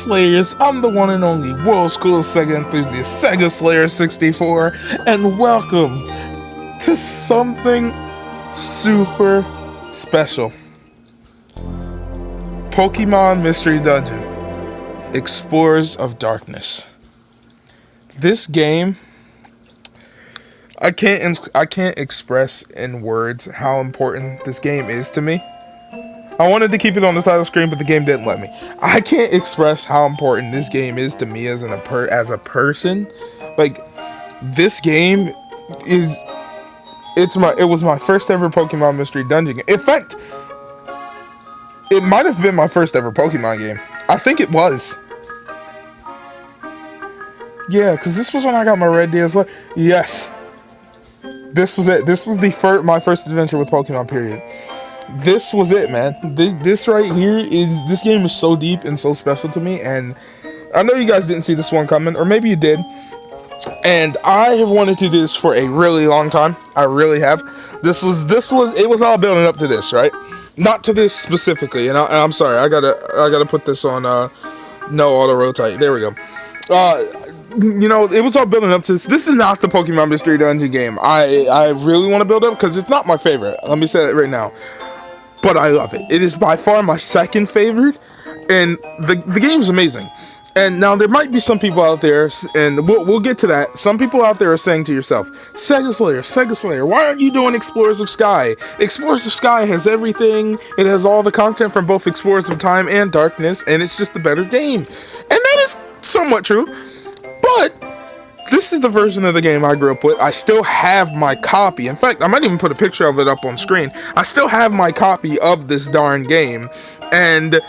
Slayers, I'm the one and only world's coolest Sega enthusiast, Sega Slayer 64, and welcome to something super special. Pokemon Mystery Dungeon, Explorers of Darkness. This game, I can't express in words how important this game is to me. I wanted to keep it on the title screen, but the game didn't let me. I can't express how important this game is to me as a person. Like, this game it was my first ever Pokemon Mystery Dungeon game. In fact, it might have been my first ever Pokemon game. I think it was. Yeah, because this was when I got my Red DSLR. Yes. This was it. This was my first adventure with Pokemon, period. This was it, man. This right here this game is so deep and so special to me, and I know you guys didn't see this one coming, or maybe you did, and I have wanted to do this for a really long time. I really have. It was all building up to this, right? Not to this specifically, and I'm sorry, I gotta put this on no auto rotate. There we go. It was all building up to this. This is not the Pokemon Mystery Dungeon game I really want to build up, because it's not my favorite. Let me say that right now. But I love it. It is by far my second favorite, and the game's amazing. And now there might be some people out there, and we'll get to that. Some people out there are saying to yourself, Sega Slayer, why aren't you doing Explorers of Sky? Explorers of Sky has everything. It has all the content from both Explorers of Time and Darkness, and it's just a better game. And that is somewhat true, but this is the version of the game I grew up with. I still have my copy. In fact, I might even put a picture of it up on screen. I still have my copy of this darn game, and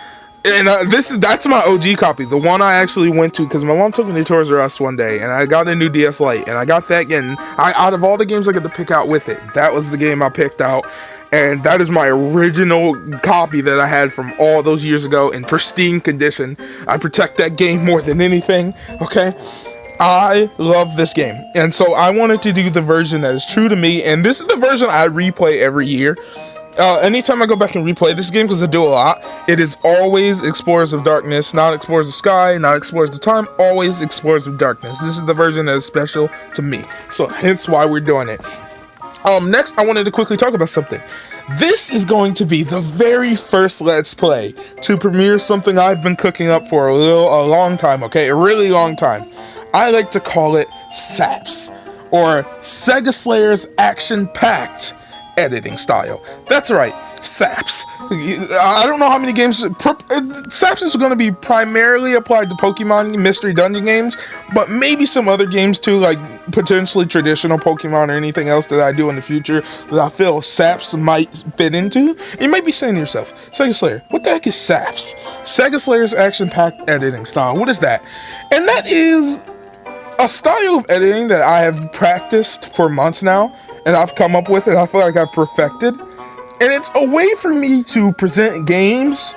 that's my OG copy, the one I actually went to, because my mom took me to Toys R Us one day, and I got a new DS Lite, and I got that, and out of all the games I got to pick out with it, that was the game I picked out, and that is my original copy that I had from all those years ago in pristine condition. I protect that game more than anything, okay? I love this game, and so I wanted to do the version that is true to me, and this is the version I replay every year. Anytime I go back and replay this game, because I do a lot, it is always Explorers of Darkness, not Explorers of Sky, not Explorers of Time, always Explorers of Darkness. This is the version that is special to me, so hence why we're doing it. Next, I wanted to quickly talk about something. This is going to be the very first Let's Play to premiere something I've been cooking up for a long time, okay? A really long time. I like to call it SAPS, or Sega Slayer's Action-Packed Editing Style. That's right, SAPS. I don't know how many games. SAPS is going to be primarily applied to Pokemon Mystery Dungeon games, but maybe some other games too, like potentially traditional Pokemon or anything else that I do in the future that I feel SAPS might fit into. You might be saying to yourself, Sega Slayer, what the heck is SAPS? Sega Slayer's Action-Packed Editing Style. What is that? And that is a style of editing that I have practiced for months now, and I've come up with it. I feel like I've perfected, and it's a way for me to present games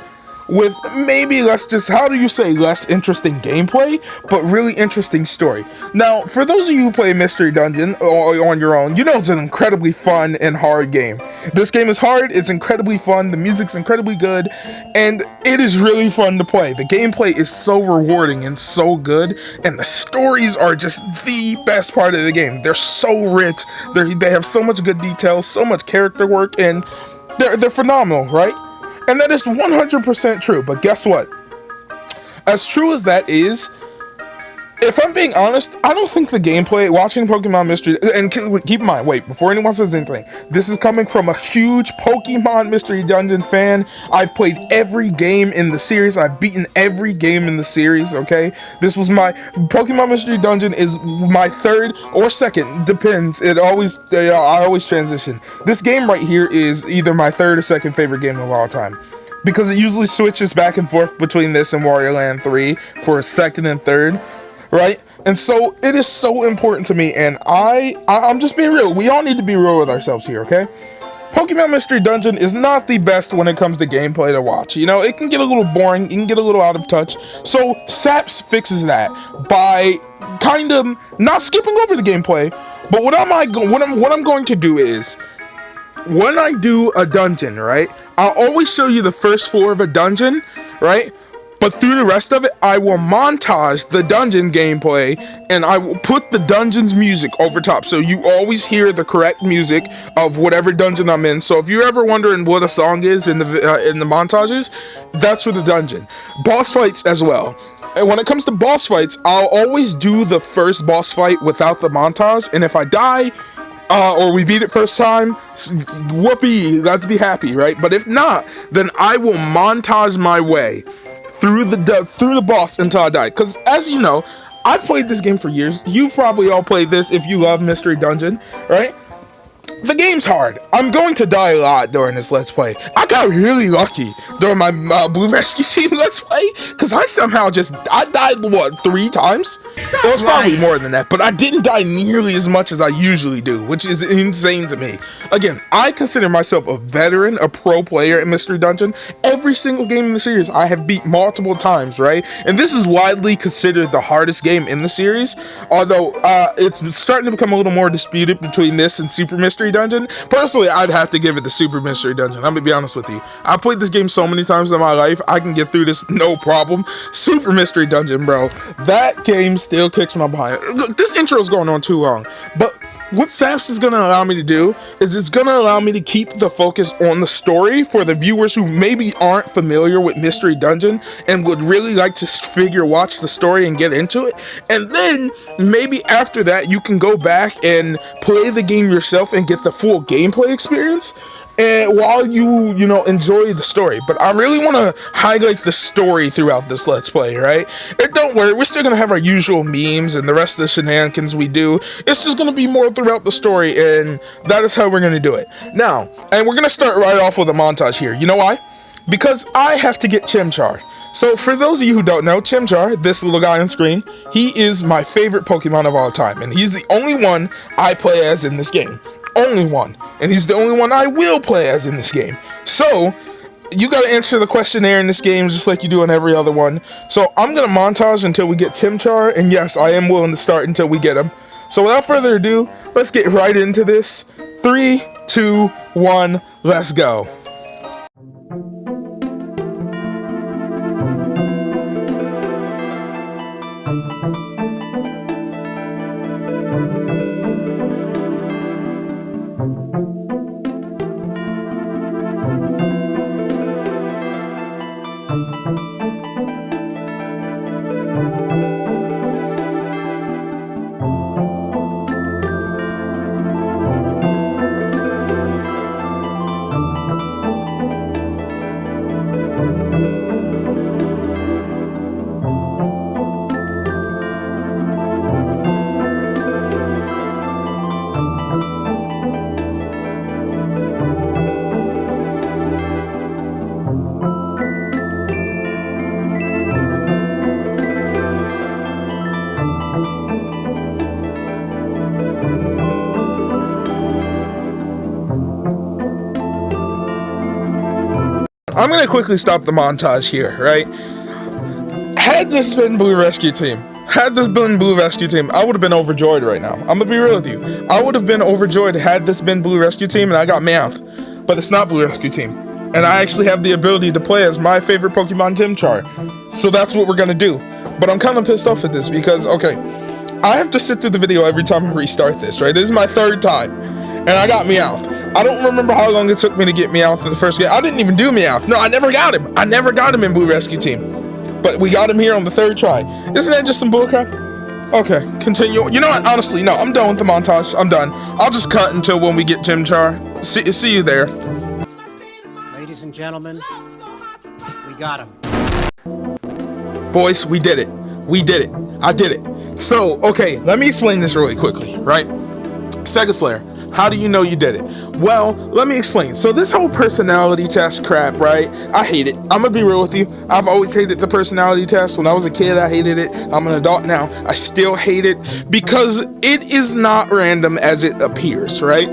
with maybe how do you say, less interesting gameplay, but really interesting story. Now, for those of you who play Mystery Dungeon on your own, you know it's an incredibly fun and hard game. This game is hard, it's incredibly fun, the music's incredibly good, and it is really fun to play. The gameplay is so rewarding and so good, and the stories are just the best part of the game. They're so rich, they have so much good details, so much character work, and they're phenomenal, right? And that is 100% true, but guess what? As true as that is, if I'm being honest, I don't think the gameplay, watching Pokemon Mystery, and keep in mind, wait, before anyone says anything, this is coming from a huge Pokemon Mystery Dungeon fan. I've played every game in the series. I've beaten every game in the series, okay? This was Pokemon Mystery Dungeon is my third or second, depends. I always transition. This game right here is either my third or second favorite game of all time, because it usually switches back and forth between this and Wario Land 3 for a second and third. Right? And so it is so important to me, and I'm just being real. We all need to be real with ourselves here, okay? Pokemon Mystery Dungeon is not the best when it comes to gameplay to watch. You know, it can get a little boring, it can get a little out of touch. So SAPS fixes that by kind of not skipping over the gameplay. But what I'm going to do is, when I do a dungeon, right, I'll always show you the first floor of a dungeon, right? But through the rest of it, I will montage the dungeon gameplay, and I will put the dungeon's music over top, so you always hear the correct music of whatever dungeon I'm in. So if you're ever wondering what a song is in the montages, that's for the dungeon. Boss fights as well. And when it comes to boss fights, I'll always do the first boss fight without the montage, and if I die, or we beat it first time, whoopee, let's be happy, right? But if not, then I will montage my way through the boss until I die. Because as you know, I've played this game for years. You've probably all played this if you love Mystery Dungeon, right? The game's hard. I'm going to die a lot during this Let's Play. I got really lucky during my Blue Rescue Team Let's Play, because I died, what, 3 times? It was probably more than that, but I didn't die nearly as much as I usually do, which is insane to me. Again, I consider myself a veteran, a pro player in Mystery Dungeon. Every single game in the series I have beat multiple times, right? And this is widely considered the hardest game in the series, although it's starting to become a little more disputed between this and Super Mystery Dungeon. Personally, I'd have to give it the Super Mystery Dungeon. I'm gonna be honest with you. I played this game so many times in my life, I can get through this no problem. Super Mystery Dungeon, bro. That game still kicks my behind. Look, this intro is going on too long, but what SAPS is going to allow me to do is it's going to allow me to keep the focus on the story for the viewers who maybe aren't familiar with Mystery Dungeon and would really like to watch the story and get into it. And then maybe after that, you can go back and play the game yourself and get the full gameplay experience, and while you enjoy the story. But I really want to highlight the story throughout this Let's Play, right? And don't worry, we're still going to have our usual memes and the rest of the shenanigans we do. It's just going to be more throughout the story, and that is how we're going to do it. Now, and we're going to start right off with a montage here. You know why? Because I have to get Chimchar. So for those of you who don't know, Chimchar, this little guy on screen, he is my favorite Pokemon of all time, and he's the only one I play as in this game. Only one. And he's the only one I will play as in this game. So, you gotta answer the questionnaire in this game just like you do on every other one. So, I'm gonna montage until we get Chimchar, and yes, I am willing to start until we get him. So, without further ado, let's get right into this. 3, 2, 1, let's go. I'm gonna quickly stop the montage here, right? Had this been Blue Rescue Team, I would have been overjoyed right now. I'm gonna be real with you. I would have been overjoyed had this been Blue Rescue Team and I got Meowth. But it's not Blue Rescue Team. And I actually have the ability to play as my favorite Pokemon, Chimchar. So that's what we're gonna do. But I'm kind of pissed off at this because, okay, I have to sit through the video every time I restart this, right? This is my third time. And I got Meowth. I don't remember how long it took me to get Meowth in the first game. I didn't even do Meowth. No, I never got him. I never got him in Blue Rescue Team. But we got him here on the third try. Isn't that just some bullcrap? Okay, continue. You know what? Honestly, no, I'm done with the montage. I'm done. I'll just cut until when we get Chimchar. See you there. Ladies and gentlemen, we got him. Boys, we did it. We did it. I did it. So, okay, let me explain this really quickly, right? Sega Slayer, how do you know you did it? Well, let me explain. So this whole personality test crap, right? I hate it. I'm gonna be real with you. I've always hated the personality test. When I was a kid, I hated it. I'm an adult now. I still hate it because it is not random as it appears, right?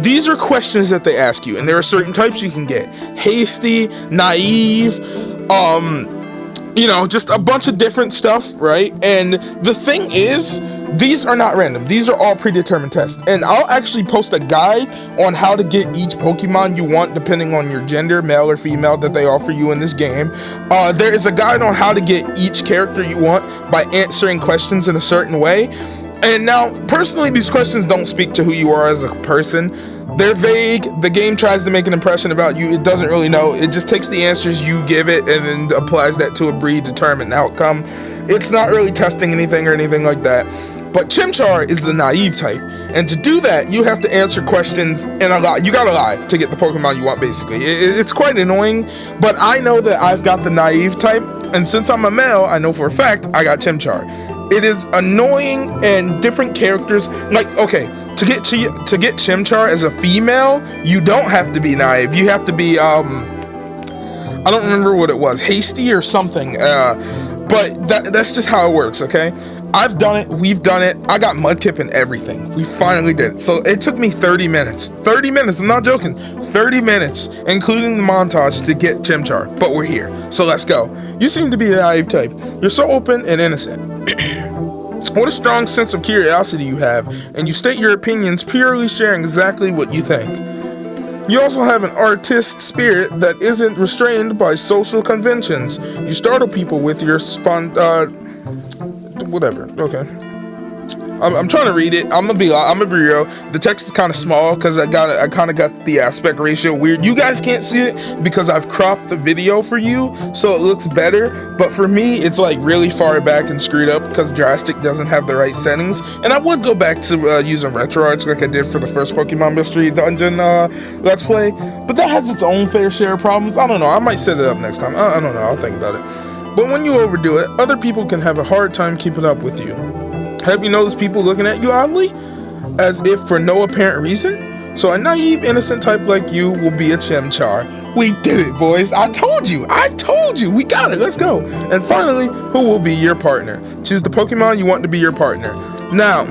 These are questions that they ask you, and there are certain types you can get. Hasty, naive, you know, just a bunch of different stuff, right? And the thing is, these are not random. These are all predetermined tests. And I'll actually post a guide on how to get each Pokemon you want, depending on your gender, male or female, that they offer you in this game. There is a guide on how to get each character you want by answering questions in a certain way. And now, personally, these questions don't speak to who you are as a person. They're vague. The game tries to make an impression about you. It doesn't really know. It just takes the answers you give it and then applies that to a predetermined outcome. It's not really testing anything or anything like that. But Chimchar is the naive type. And to do that, you have to answer questions and a lie. You gotta lie to get the Pokemon you want, basically. It's quite annoying, but I know that I've got the naive type. And since I'm a male, I know for a fact I got Chimchar. It is annoying, and different characters, like, okay, to get Chimchar as a female, you don't have to be naive. You have to be, I don't remember what it was, hasty or something, but that's just how it works, okay? I've done it, we've done it, I got Mudkip and everything. We finally did it. So it took me 30 minutes. 30 minutes, I'm not joking. 30 minutes, including the montage, to get Chimchar. But we're here, so let's go. You seem to be the naive type. You're so open and innocent. What a strong sense of curiosity you have, and you state your opinions purely sharing exactly what you think. You also have an artist spirit that isn't restrained by social conventions. You startle people with your whatever. Okay. I'm trying to read it. I'm gonna be real. The text is kind of small because I kind of got the aspect ratio weird. You guys can't see it because I've cropped the video for you, so it looks better. But for me, it's like really far back and screwed up because Drastic doesn't have the right settings. And I would go back to using RetroArch like I did for the first Pokemon Mystery Dungeon Let's Play, but that has its own fair share of problems. I don't know. I might set it up next time. I don't know. I'll think about it. But when you overdo it, other people can have a hard time keeping up with you. Have you noticed people looking at you oddly? As if for no apparent reason? So a naive, innocent type like you will be a Chimchar. We did it, boys. I told you. We got it. Let's go. And finally, who will be your partner? Choose the Pokemon you want to be your partner. Now,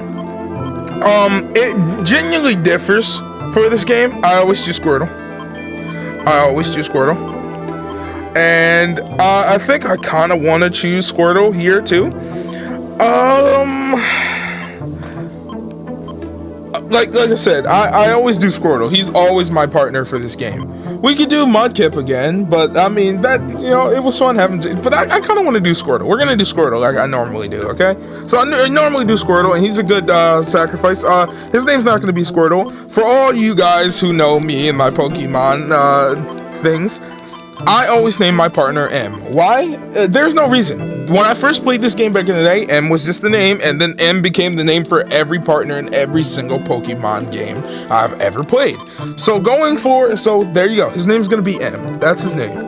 it genuinely differs for this game. I always choose Squirtle. And I think I kind of want to choose Squirtle here too. Like I said, I always do Squirtle. He's always my partner for this game. We could do Mudkip again, but I mean, that, you know, it was fun having to, but I kind of want to do Squirtle. We're gonna do Squirtle like I normally do, okay? So I normally do Squirtle, and he's a good sacrifice. His name's not gonna be Squirtle. For all you guys who know me and my Pokemon things, I always name my partner M. Why? There's no reason. When I first played this game back in the day, M was just the name, and then M became the name for every partner in every single Pokemon game I've ever played. So going forward, so there you go. His name's gonna be M. That's his name.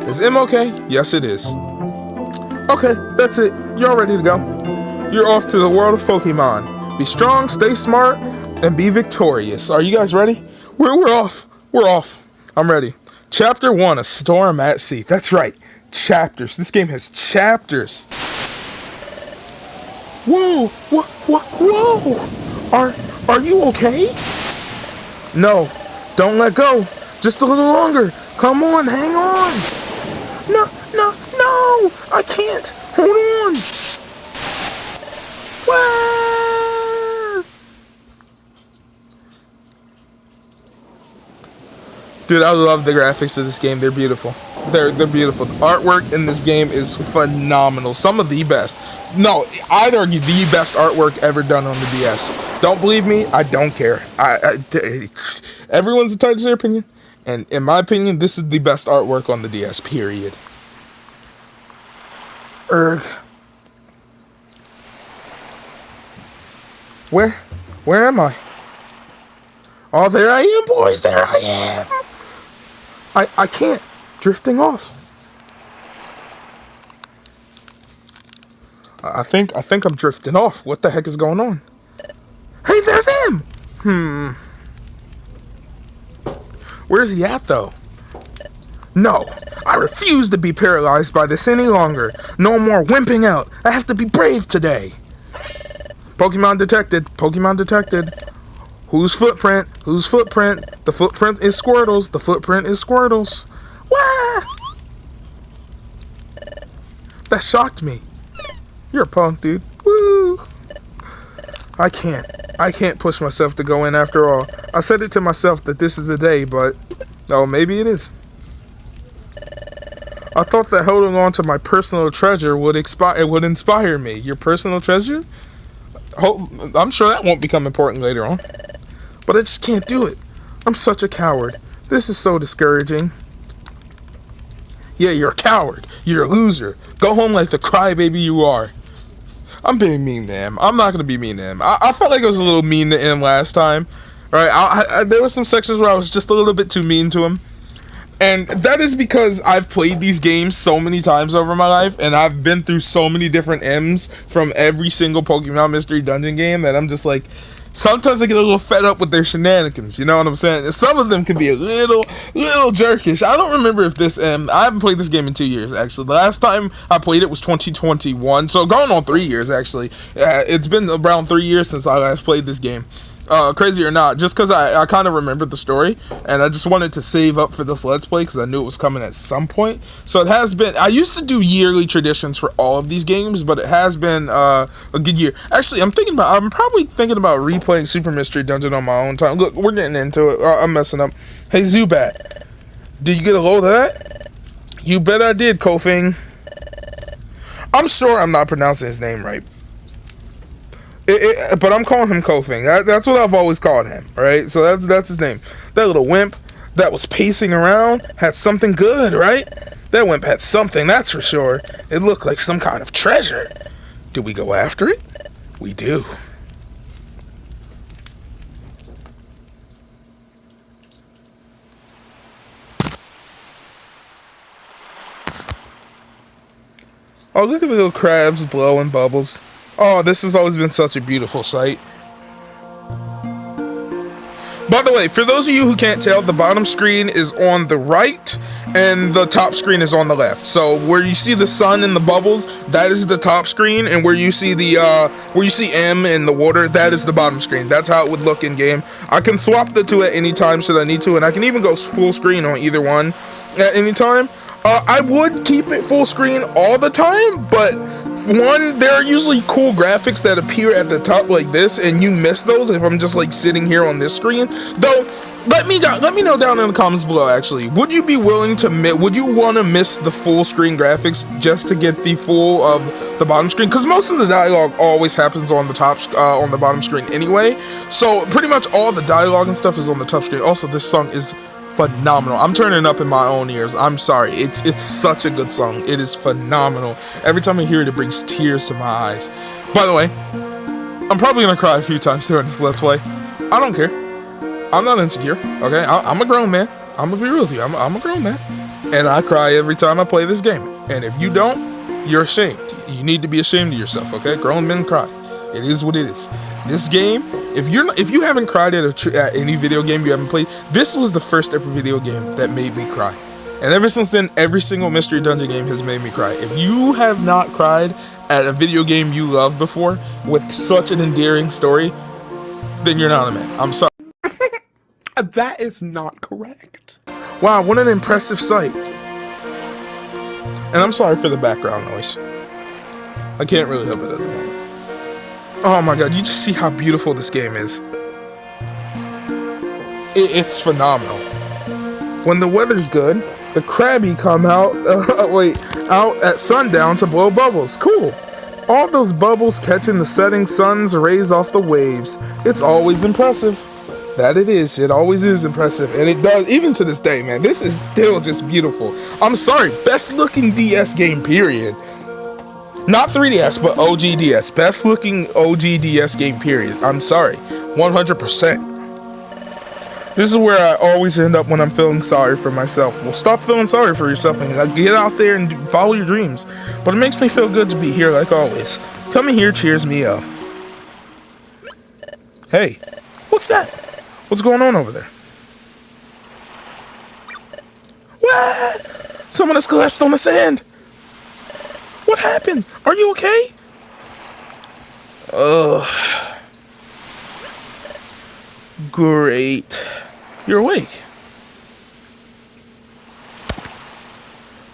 Is M okay? Yes, it is. Okay, that's it. You're all ready to go. You're off to the world of Pokemon. Be strong, stay smart, and be victorious. Are you guys ready? We're off. We're off. I'm ready. Chapter 1, A Storm at Sea. That's right, chapters. This game has chapters. Whoa, whoa. Are you okay? No, don't let go. Just a little longer. Come on, hang on. No, no, no! I can't. Hold on. Wah! Dude, I love the graphics of this game. They're beautiful. They're beautiful. The artwork in this game is phenomenal. Some of the best. No, I'd argue the best artwork ever done on the DS. Don't believe me? I don't care. Everyone's entitled to their opinion. And in my opinion, this is the best artwork on the DS, period. Erg. Where am I? Oh, there I am, boys. There I am. I can't. Drifting off. I think I'm drifting off. What the heck is going on? Hey, there's him. Where's he at, though? No, I refuse to be paralyzed by this any longer. No more wimping out. I have to be brave today. Pokemon detected. Pokemon detected. Whose footprint? Whose footprint? The footprint is Squirtle's. The footprint is Squirtle's. Wah! That shocked me. You're a punk, dude. Woo! I can't push myself to go in after all. I said it to myself that this is the day, but oh, maybe it is. I thought that holding on to my personal treasure would inspire me. Your personal treasure? I'm sure that won't become important later on. But I just can't do it. I'm such a coward. This is so discouraging. Yeah, you're a coward. You're a loser. Go home like the crybaby you are. I'm being mean to him. I'm not going to be mean to him. I felt like I was a little mean to him last time. Right? There were some sections where I was just a little bit too mean to him. And that is because I've played these games so many times over my life, and I've been through so many different M's from every single Pokemon Mystery Dungeon game that I'm just like, sometimes I get a little fed up with their shenanigans, you know what I'm saying? And some of them can be a little jerkish. I don't remember if this I haven't played this game in 2 years, actually. The last time I played it was 2021, so going on 3 years, actually. It's been around 3 years since I last played this game. Crazy or not, just because I kind of remembered the story, and I just wanted to save up for this Let's Play, because I knew it was coming at some point. So it has been, I used to do yearly traditions for all of these games, but it has been a good year. Actually, I'm probably thinking about replaying Super Mystery Dungeon on my own time. Look, we're getting into it. I'm messing up. Hey, Zubat, did you get a load of that? You bet I did, Koffing. I'm sure I'm not pronouncing his name right. But I'm calling him Koffing. That's what I've always called him, right? So that's his name. That little wimp that was pacing around had something good, right? That wimp had something, that's for sure. It looked like some kind of treasure. Do we go after it? We do. Oh, look at the little crabs blowing bubbles. Oh, this has always been such a beautiful sight. By the way, for those of you who can't tell, the bottom screen is on the right and the top screen is on the left. So where you see the sun and the bubbles, that is the top screen, and where you see M in the water, that is the bottom screen. That's how it would look in game. I can swap the two at any time should I need to, and I can even go full screen on either one at any time. I would keep it full screen all the time, but one, there are usually cool graphics that appear at the top like this, and you miss those if I'm just like sitting here on this screen. Though, let me know down in the comments below. Actually, would you be willing to would you want to miss the full screen graphics just to get the full of the bottom screen? Because most of the dialogue always happens on the on the bottom screen anyway. So pretty much all the dialogue and stuff is on the top screen. Also, this song is phenomenal. I'm turning up in my own ears. I'm sorry. It's such a good song. It is phenomenal. Every time I hear it, it brings tears to my eyes. By the way, I'm probably gonna cry a few times during this Let's Play. I don't care. I'm not insecure. Okay, I'm a grown man. I'm gonna be real with you. I'm a grown man, and I cry every time I play this game. And if you don't, you're ashamed. You need to be ashamed of yourself. Okay, grown men cry. It is what it is. This game, if you haven't cried at any video game you haven't played, this was the first ever video game that made me cry. And ever since then, every single Mystery Dungeon game has made me cry. If you have not cried at a video game you loved before with such an endearing story, then you're not a man. I'm sorry. That is not correct. Wow, what an impressive sight. And I'm sorry for the background noise. I can't really help it at the moment. Oh my god, you just see how beautiful this game is. It's phenomenal. When the weather's good, the Krabby come out, out at sundown to blow bubbles. Cool. All those bubbles catching the setting sun's rays off the waves. It's always impressive. That it is. It always is impressive. And it does, even to this day, man. This is still just beautiful. I'm sorry. Best looking DS game, period. Not 3DS, but OG DS. Best looking OG DS game, period. I'm sorry. 100%. This is where I always end up when I'm feeling sorry for myself. Well, stop feeling sorry for yourself and get out there and follow your dreams. But it makes me feel good to be here like always. Coming here cheers me up. Hey, what's that? What's going on over there? What? Someone has collapsed on the sand. What happened? Are you okay? Great. You're awake.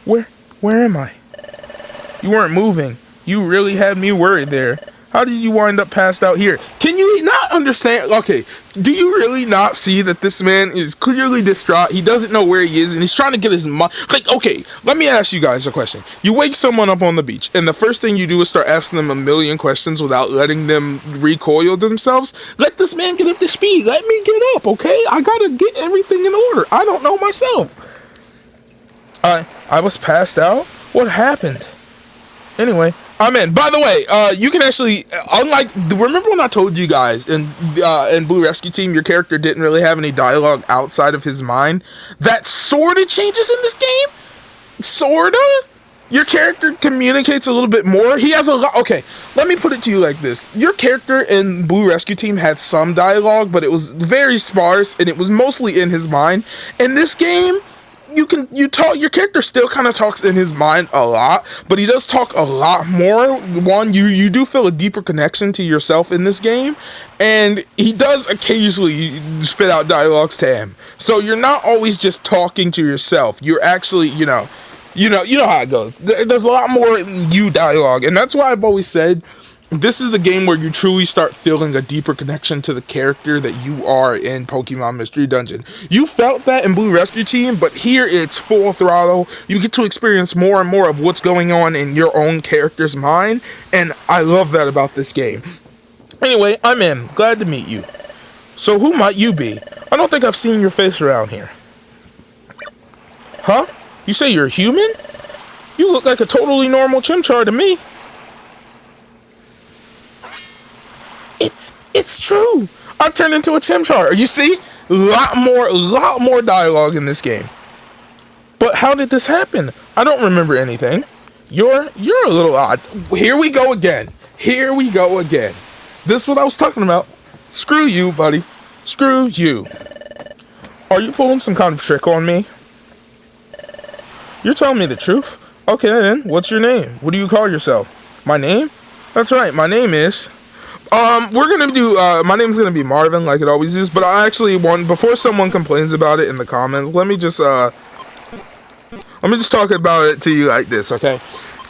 Where am I? You weren't moving. You really had me worried there. How did you wind up passed out here? Can you not understand? Okay, do you really not see that this man is clearly distraught? He doesn't know where he is, and he's trying to get his mind. Like, okay, let me ask you guys a question. You wake someone up on the beach, and the first thing you do is start asking them a million questions without letting them recoil themselves. Let this man get up to speed. Let me get up, okay? I gotta get everything in order. I don't know myself. I was passed out? What happened? Anyway, I'm in. By the way, you can actually, unlike, remember when I told you guys in Blue Rescue Team, your character didn't really have any dialogue outside of his mind? That sorta changes in this game? Sorta? Your character communicates a little bit more. He has a lot. Okay, let me put it to you like this. Your character in Blue Rescue Team had some dialogue, but it was very sparse, and it was mostly in his mind. In this game, your character still kind of talks in his mind a lot, but he does talk a lot more. One, you do feel a deeper connection to yourself in this game, and he does occasionally spit out dialogues to him. So you're not always just talking to yourself. You're actually, you know how it goes. There's a lot more you dialogue, and that's why I've always said this is the game where you truly start feeling a deeper connection to the character that you are in Pokemon Mystery Dungeon. You felt that in Blue Rescue Team, but here it's full throttle. You get to experience more and more of what's going on in your own character's mind, and I love that about this game. Anyway, I'm in. Glad to meet you. So who might you be? I don't think I've seen your face around here. Huh? You say you're a human? You look like a totally normal Chimchar to me. It's true. I've turned into a Chimchar. You see? A lot more dialogue in this game. But how did this happen? I don't remember anything. You're a little odd. Here we go again. This is what I was talking about. Screw you, buddy. Screw you. Are you pulling some kind of trick on me? You're telling me the truth? Okay then, what's your name? What do you call yourself? My name? That's right, my name is... we're gonna do, my name's gonna be Marvin, like it always is, but I actually want, before someone complains about it in the comments, let me just talk about it to you like this, okay?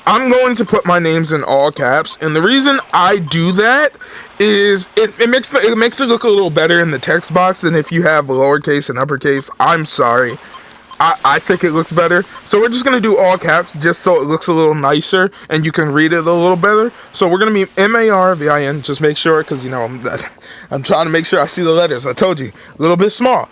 I'm going to put my names in all caps, and the reason I do that is it makes it look a little better in the text box than if you have lowercase and uppercase. I'm sorry. I think it looks better. So we're just going to do all caps just so it looks a little nicer and you can read it a little better. So we're going to be Marvin, just make sure, because, you know, I'm trying to make sure I see the letters. I told you, a little bit small.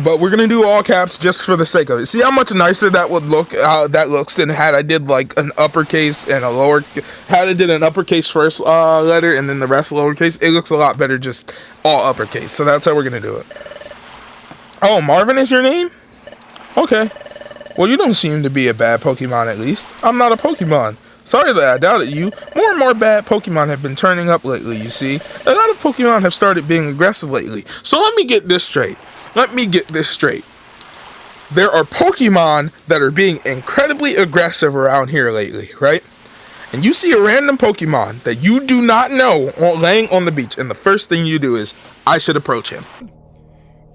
But we're going to do all caps just for the sake of it. See how much nicer that would look, that looks than had I did like an uppercase and a lower, had I did an uppercase first letter and then the rest lowercase. It looks a lot better just all uppercase. So that's how we're going to do it. Oh, Marvin is your name? Okay. Well, you don't seem to be a bad Pokemon, at least. I'm not a Pokemon. Sorry that I doubted you. More and more bad Pokemon have been turning up lately, you see. A lot of Pokemon have started being aggressive lately. So let me get this straight. There are Pokemon that are being incredibly aggressive around here lately, right? And you see a random Pokemon that you do not know laying on the beach, and the first thing you do is, I should approach him.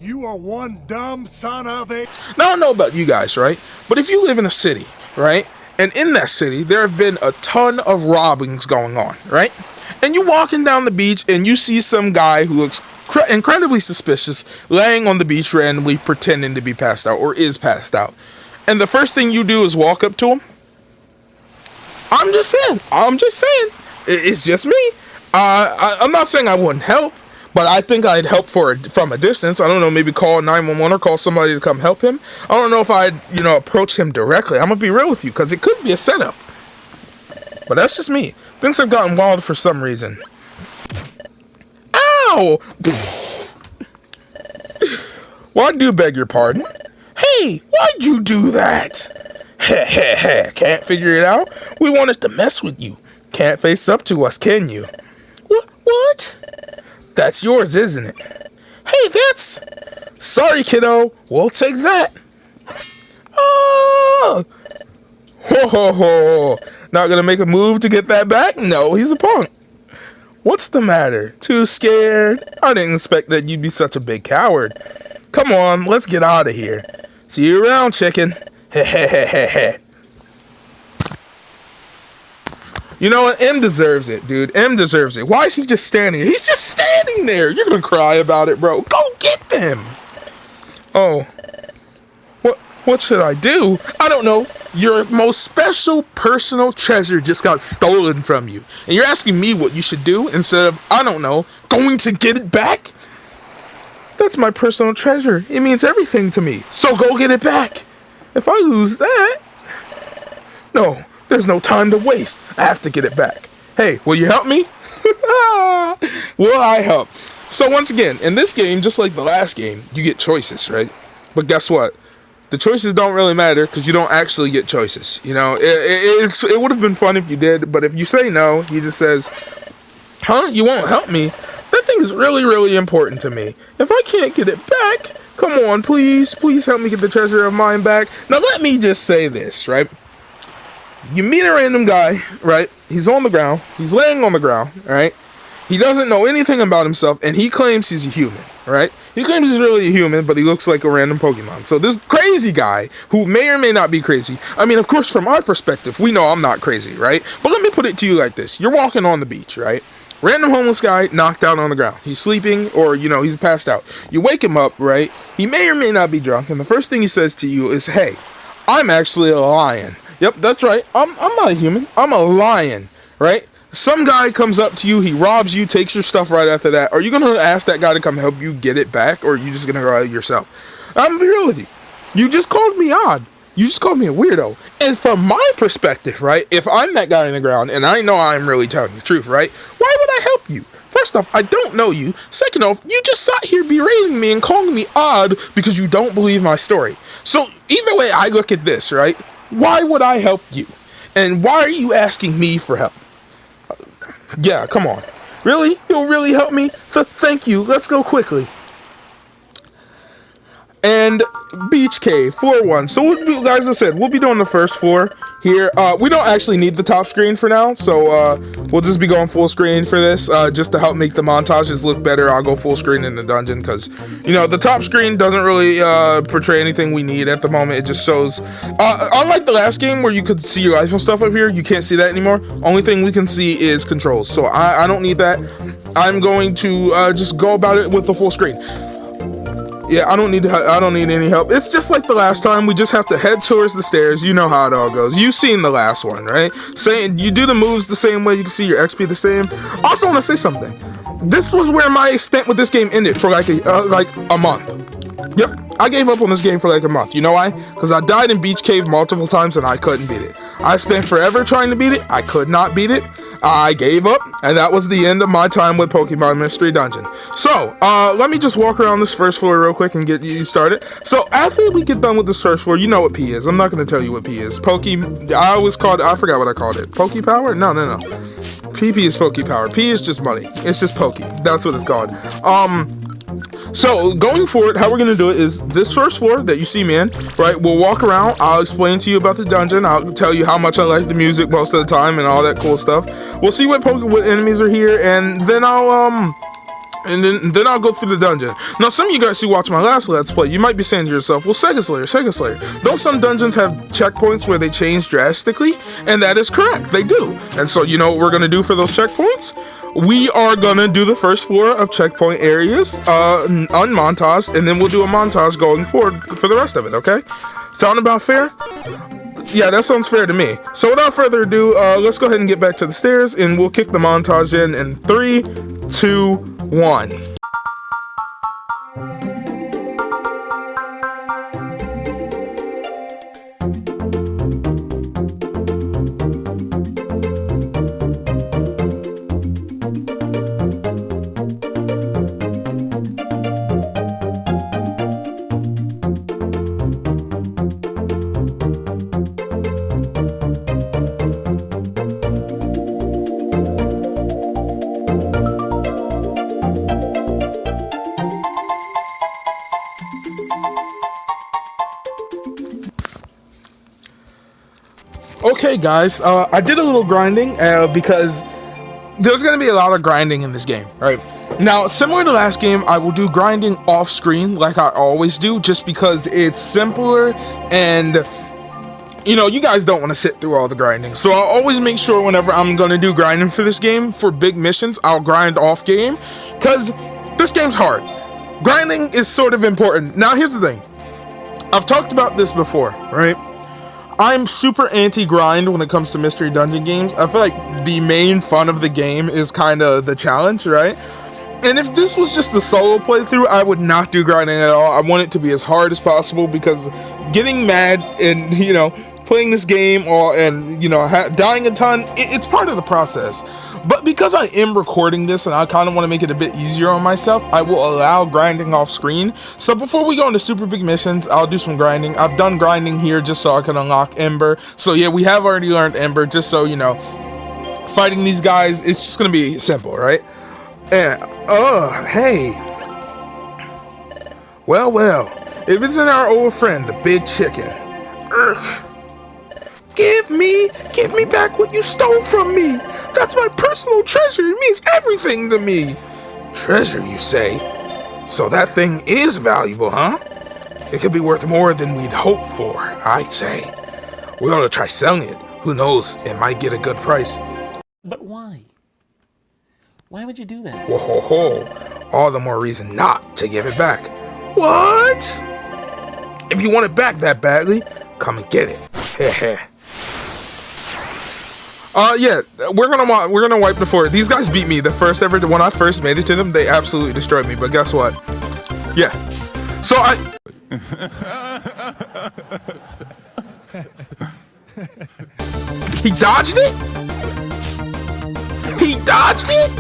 You are one dumb son of a... Now, I don't know about you guys, right? But if you live in a city, right? And in that city, there have been a ton of robbings going on, right? And you're walking down the beach and you see some guy who looks incredibly suspicious laying on the beach randomly pretending to be passed out or is passed out. And the first thing you do is walk up to him. I'm just saying. It's just me. I'm not saying I wouldn't help, but I think I'd help from a distance. I don't know, maybe call 911 or call somebody to come help him. I don't know if I'd, approach him directly. I'm going to be real with you, because it could be a setup. But that's just me. Things have gotten wild for some reason. Ow! Well, I do beg your pardon. Hey, why'd you do that? Heh. Can't figure it out? We wanted to mess with you. Can't face up to us, can you? What? That's yours, isn't it? Hey, that's... Sorry, kiddo. We'll take that. Oh! Ho. Not gonna make a move to get that back? No, he's a punk. What's the matter? Too scared? I didn't expect that you'd be such a big coward. Come on, let's get out of here. See you around, chicken. Heh. You know what? M deserves it, dude. M deserves it. Why is he just standing? He's just standing there. You're gonna cry about it, bro. Go get them. Oh. What should I do? I don't know. Your most special personal treasure just got stolen from you. And you're asking me what you should do instead of, I don't know, going to get it back? That's my personal treasure. It means everything to me. So go get it back. If I lose that... No. There's no time to waste. I have to get it back. Hey, will you help me? Will I help? So once again, in this game, just like the last game, you get choices, right? But guess what? The choices don't really matter because you don't actually get choices. It would have been fun if you did, but if you say no, he just says, huh? You won't help me? That thing is really, really important to me. If I can't get it back, come on, please help me get the treasure of mine back. Now let me just say this, right? You meet a random guy, right? He's on the ground. He's laying on the ground, right? He doesn't know anything about himself, and he claims he's a human, right? He claims he's really a human, but he looks like a random Pokemon. So this crazy guy, who may or may not be crazy, I mean, of course, from our perspective, we know I'm not crazy, right? But let me put it to you like this. You're walking on the beach, right? Random homeless guy knocked out on the ground. He's sleeping, or, he's passed out. You wake him up, right? He may or may not be drunk, and the first thing he says to you is, hey, I'm actually a lion. Yep, that's right. I'm not a human. I'm a lion, right? Some guy comes up to you, he robs you, takes your stuff right after that. Are you going to ask that guy to come help you get it back, or are you just going to go out yourself? I'm going to be real with you. You just called me odd. You just called me a weirdo. And from my perspective, right, if I'm that guy in the ground, and I know I'm really telling the truth, right, why would I help you? First off, I don't know you. Second off, you just sat here berating me and calling me odd because you don't believe my story. So either way I look at this, right, why would I help you? And why are you asking me for help? Yeah, come on. Really? You'll really help me? Thank you. Let's go quickly. And Beach Cave, floor 1. So, guys, as I said, we'll be doing the first floor here. We don't actually need the top screen for now, so we'll just be going full screen for this, just to help make the montages look better. I'll go full screen in the dungeon because, the top screen doesn't really portray anything we need at the moment. It just shows, unlike the last game where you could see your life and stuff up here, you can't see that anymore. Only thing we can see is controls, so I don't need that. I'm going to just go about it with the full screen. Yeah, I don't need any help. It's just like the last time. We just have to head towards the stairs. You know how it all goes. You've seen the last one, right? Saying you do the moves the same way. You can see your XP the same. Also, want to say something. This was where my extent with this game ended for like a month. Yep, I gave up on this game for like a month. You know why? Because I died in Beach Cave multiple times and I couldn't beat it. I spent forever trying to beat it. I could not beat it. I gave up, and that was the end of my time with Pokemon Mystery Dungeon. So, let me just walk around this first floor real quick and get you started. So, after we get done with this first floor, you know what P is. I'm not going to tell you what P is. I forgot what I called it. Poke Power? No. PP is Poke Power. P is just money. It's just Poke. That's what it's called. So, going forward, how we're going to do it is this first floor that you see me in, right? We'll walk around. I'll explain to you about the dungeon. I'll tell you how much I like the music most of the time and all that cool stuff. We'll see what enemies are here, and then I'll And then I'll go through the dungeon. Now, some of you guys who watch my last Let's Play, you might be saying to yourself, well, Sega Slayer, don't some dungeons have checkpoints where they change drastically? And that is correct, they do. And so, you know what we're going to do for those checkpoints? We are going to do the first floor of checkpoint areas, unmontaged, and then we'll do a montage going forward for the rest of it, okay? Sound about fair? Yeah, that sounds fair to me. So without further ado, let's go ahead and get back to the stairs, and we'll kick the montage in 3, 2, 1. Okay guys, I did a little grinding because there's going to be a lot of grinding in this game, right? Now, similar to last game, I will do grinding off screen like I always do, just because it's simpler and, you know, you guys don't want to sit through all the grinding. So I'll always make sure whenever I'm going to do grinding for this game, for big missions, I'll grind off game, because this game's hard. Grinding is sort of important. Now, here's the thing. I've talked about this before, right? I'm super anti-grind when it comes to mystery dungeon games. I feel like the main fun of the game is kind of the challenge, right? And if this was just a solo playthrough, I would not do grinding at all. I want it to be as hard as possible, because getting mad and, you know, playing this game and, you know, dying a ton, it's part of the process. But because I am recording this and I kind of want to make it a bit easier on myself, I will allow grinding off screen. So before we go into super big missions, I'll do some grinding. I've done grinding here just so I can unlock Ember. So yeah, we have already learned Ember, just so you know. Fighting these guys, it's just going to be simple, right? And, hey. Well, if it's in our old friend, the big chicken. Urgh. Give me back what you stole from me. That's my personal treasure. It means everything to me. Treasure, you say? So that thing is valuable, huh? It could be worth more than we'd hoped for, I'd say. We ought to try selling it. Who knows, it might get a good price. But why? Why would you do that? Whoa, ho, ho. All the more reason not to give it back. What? If you want it back that badly, come and get it. Heh. Yeah, we're gonna wipe the floor. These guys beat me the first ever. When I first made it to them, they absolutely destroyed me. But guess what? Yeah. So he dodged it? He dodged it?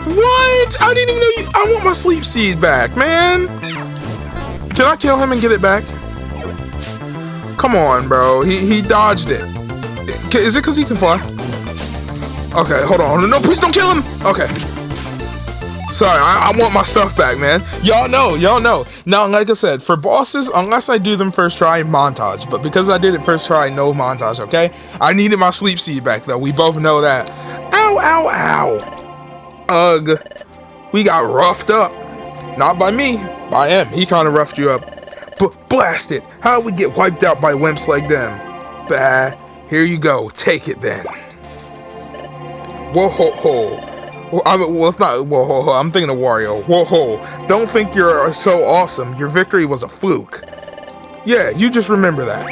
What? I didn't even know you. I want my sleep seed back, man. Can I kill him and get it back? Come on, bro. He dodged it. Is it because he can fly? Okay, hold on. No, please don't kill him. Okay. Sorry, I want my stuff back, man. Y'all know. Now, like I said, for bosses, unless I do them first try, montage. But because I did it first try, no montage, okay? I needed my sleep seed back, though. We both know that. Ow. Ugh. We got roughed up. Not by me. By him. He kind of roughed you up. Blast it. How'd we get wiped out by wimps like them? Bah. Here you go. Take it, then. Whoa, ho, ho. Well, it's not whoa, ho, ho. I'm thinking of Wario. Whoa, ho. Don't think you're so awesome. Your victory was a fluke. Yeah, you just remember that.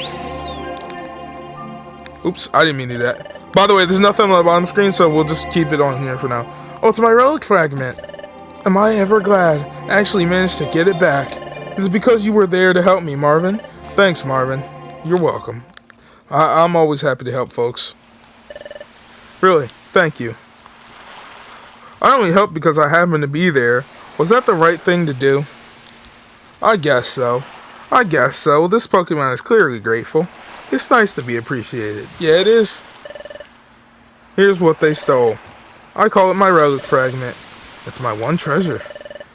Oops, I didn't mean to do that. By the way, there's nothing on the bottom screen, so we'll just keep it on here for now. Oh, it's my relic fragment. Am I ever glad I actually managed to get it back? It's because you were there to help me, Marvin. Thanks, Marvin. You're welcome. I'm always happy to help folks. Really, thank you. I only helped because I happened to be there. Was that the right thing to do? I guess so. This Pokemon is clearly grateful. It's nice to be appreciated. Yeah, it is. Here's what they stole. I call it my relic fragment. It's my one treasure.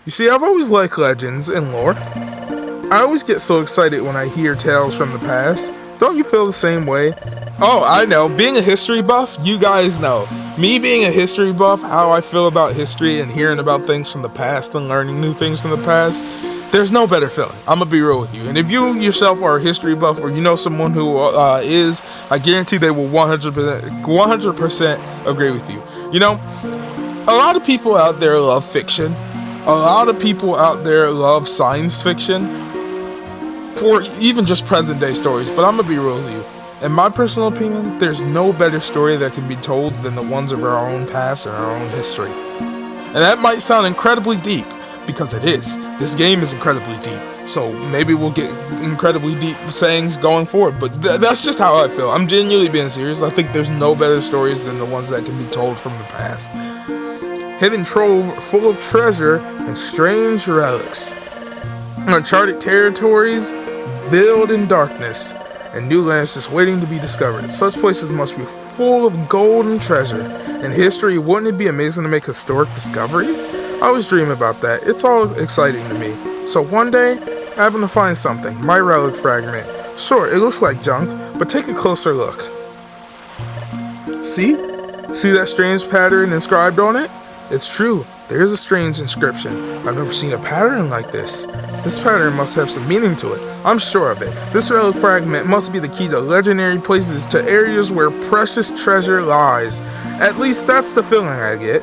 You see, I've always liked legends and lore. I always get so excited when I hear tales from the past. Don't you feel the same way? Oh, I know. Being a history buff, you guys know. Me being a history buff, how I feel about history and hearing about things from the past and learning new things from the past, there's no better feeling. I'm gonna be real with you. And if you yourself are a history buff, or you know someone who is, I guarantee they will 100% agree with you. You know, a lot of people out there love fiction. A lot of people out there love science fiction, or even just present day stories. But I'm gonna be real with you. In my personal opinion, there's no better story that can be told than the ones of our own past or our own history. And that might sound incredibly deep, because it is. This game is incredibly deep. So maybe we'll get incredibly deep sayings going forward. But that's just how I feel. I'm genuinely being serious. I think there's no better stories than the ones that can be told from the past. Hidden trove full of treasure and strange relics. Uncharted territories veiled in darkness, and new lands just waiting to be discovered. Such places must be full of gold and treasure. In history, wouldn't it be amazing to make historic discoveries? I always dream about that. It's all exciting to me. So one day, I happen to find something. My relic fragment. Sure, it looks like junk, but take a closer look. See? See that strange pattern inscribed on it? It's true. There's a strange inscription. I've never seen a pattern like this. This pattern must have some meaning to it. I'm sure of it. This relic fragment must be the key to legendary places, to areas where precious treasure lies. At least that's the feeling I get.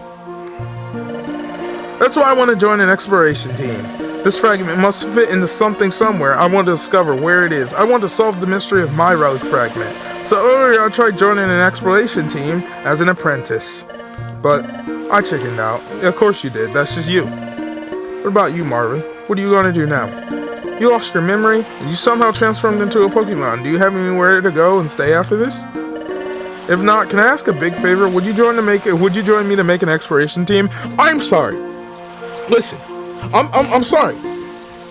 That's why I want to join an exploration team. This fragment must fit into something somewhere. I want to discover where it is. I want to solve the mystery of my relic fragment. So earlier I tried joining an exploration team as an apprentice, but I chickened out. Of course you did. That's just you. What about you, Marvin? What are you going to do now? You lost your memory, and you somehow transformed into a Pokemon. Do you have anywhere to go and stay after this? If not, can I ask a big favor? Would you join me to make an exploration team? I'm sorry. Listen, I'm sorry.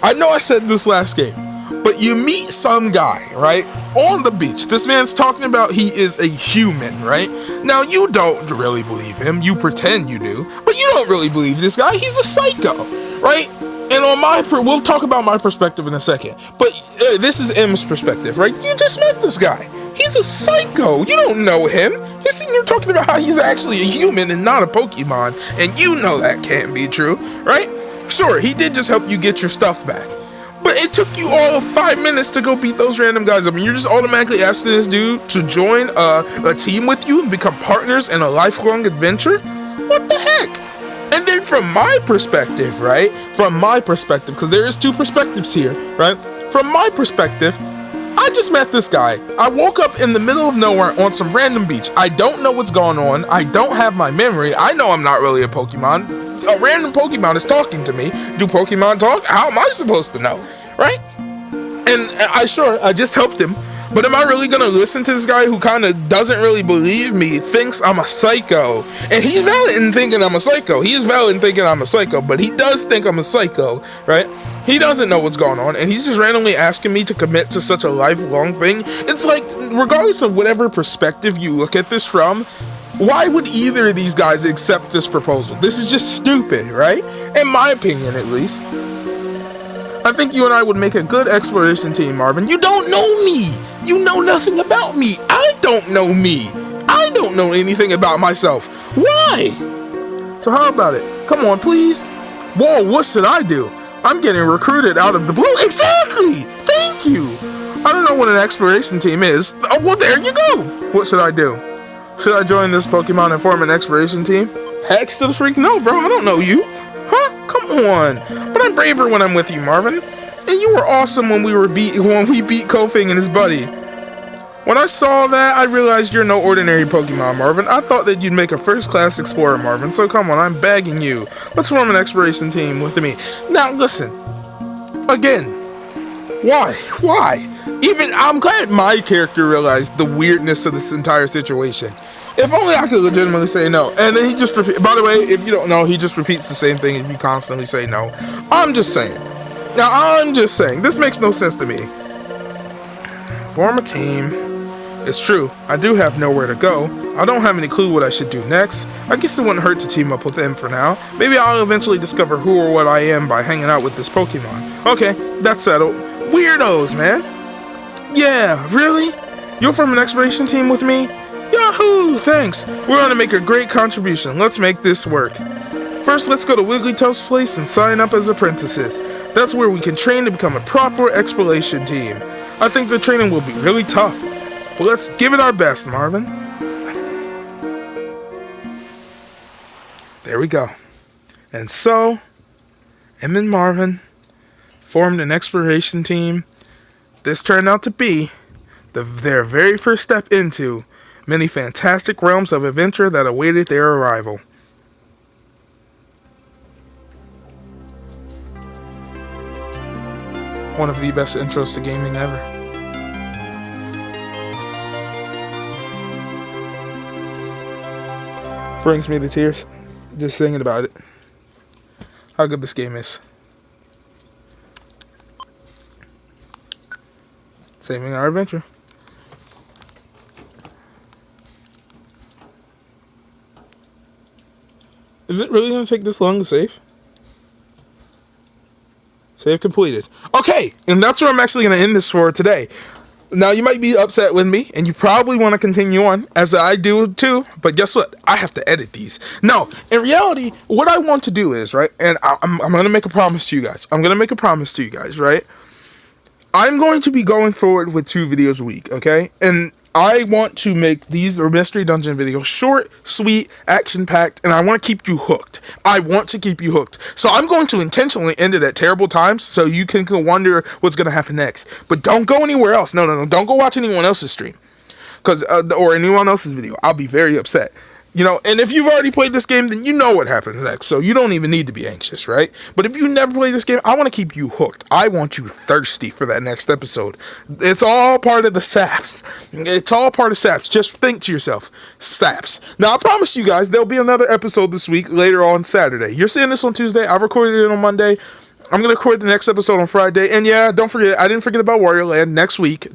I know I said this last game, but you meet some guy, right, on the beach. This man's talking about he is a human, right? Now, you don't really believe him. You pretend you do, but you don't really believe this guy. He's a psycho, right? And we'll talk about my perspective in a second, but this is M's perspective, right? You just met this guy. He's a psycho. You don't know him. You're sitting here talking about how he's actually a human and not a Pokemon, and you know that can't be true, right? Sure, he did just help you get your stuff back, but it took you all of 5 minutes to go beat those random guys up, and you're just automatically asking this dude to join a team with you and become partners in a lifelong adventure? What the heck? And then from my perspective, right? From my perspective, because there is two perspectives here, right? From my perspective, I just met this guy. I woke up in the middle of nowhere on some random beach. I don't know what's going on. I don't have my memory. I know I'm not really a Pokemon. A random Pokemon is talking to me. Do Pokemon talk? How am I supposed to know? Right? And I just helped him. But am I really going to listen to this guy who kind of doesn't really believe me, thinks I'm a psycho? And he's valid in thinking I'm a psycho. He is valid in thinking I'm a psycho, but he does think I'm a psycho, right? He doesn't know what's going on, and he's just randomly asking me to commit to such a lifelong thing. It's like, regardless of whatever perspective you look at this from, why would either of these guys accept this proposal? This is just stupid, right? In my opinion, at least. I think you and I would make a good exploration team, Marvin. You don't know me. You know nothing about me. I don't know me. I don't know anything about myself. Why? So how about it? Come on, please. Whoa, what should I do? I'm getting recruited out of the blue. Exactly. Thank you. I don't know what an exploration team is. Oh, well, there you go. What should I do? Should I join this Pokemon and form an exploration team? Heck to the freak no, bro. I don't know you. Huh? Come on. But I'm braver when I'm with you, Marvin. And you were awesome when we beat Koffing and his buddy. When I saw that, I realized you're no ordinary Pokemon, Marvin. I thought that you'd make a first-class explorer, Marvin. So come on, I'm begging you. Let's form an exploration team with me. Now, listen. Again. Why? Even, I'm glad my character realized the weirdness of this entire situation. If only I could legitimately say no. And then he just repeats. By the way, if you don't know, he just repeats the same thing if you constantly say no. I'm just saying. Now, I'm just saying. This makes no sense to me. Form a team. It's true. I do have nowhere to go. I don't have any clue what I should do next. I guess it wouldn't hurt to team up with him for now. Maybe I'll eventually discover who or what I am by hanging out with this Pokemon. Okay, that's settled. Weirdos, man. Yeah, really? You'll form an exploration team with me? Yo, Yahoo! Thanks! We're gonna make a great contribution. Let's make this work. First, let's go to Wigglytuff's place and sign up as apprentices. That's where we can train to become a proper exploration team. I think the training will be really tough. But let's give it our best, Marvin. There we go. And so, Em and Marvin formed an exploration team. This turned out to be their very first step into many fantastic realms of adventure that awaited their arrival. One of the best intros to gaming ever. Brings me to tears just thinking about it. How good this game is. Saving our adventure. Is it really going to take this long to save? Save completed. Okay, and that's where I'm actually going to end this for today. Now, you might be upset with me, and you probably want to continue on, as I do too, but guess what? I have to edit these. No, in reality, what I want to do is, right, and I'm going to make a promise to you guys. Right? I'm going to be going forward with 2 videos a week, okay? And I want to make these mystery dungeon videos short, sweet, action-packed, and I want to keep you hooked. So I'm going to intentionally end it at terrible times so you can wonder what's going to happen next. But don't go anywhere else. No. Don't go watch anyone else's stream. Or anyone else's video. I'll be very upset. You know, and if you've already played this game, then you know what happens next, so you don't even need to be anxious, right? But if you never played this game, I want to keep you hooked. I want you thirsty for that next episode. It's all part of the saps. Just think to yourself, saps. Now, I promise you guys, there'll be another episode this week, later on Saturday. You're seeing this on Tuesday. I've recorded it on Monday. I'm going to record the next episode on Friday. And yeah, don't forget, I didn't forget about Wario Land next week.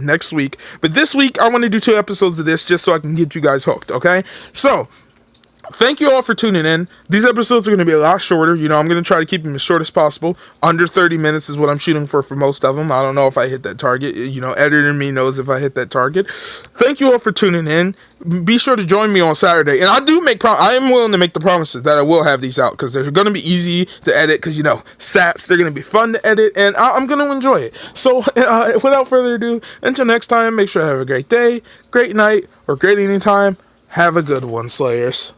But this week, I want to do 2 episodes of this just so I can get you guys hooked, okay? So, thank you all for tuning in. These episodes are going to be a lot shorter. You know, I'm going to try to keep them as short as possible. Under 30 minutes is what I'm shooting for most of them. I don't know if I hit that target. You know, editor me knows if I hit that target. Thank you all for tuning in. Be sure to join me on Saturday. And I am willing to make the promises that I will have these out because they're going to be easy to edit because, you know, saps, they're going to be fun to edit and I'm going to enjoy it. So, without further ado, until next time, make sure to have a great day, great night, or great evening time. Have a good one, Slayers.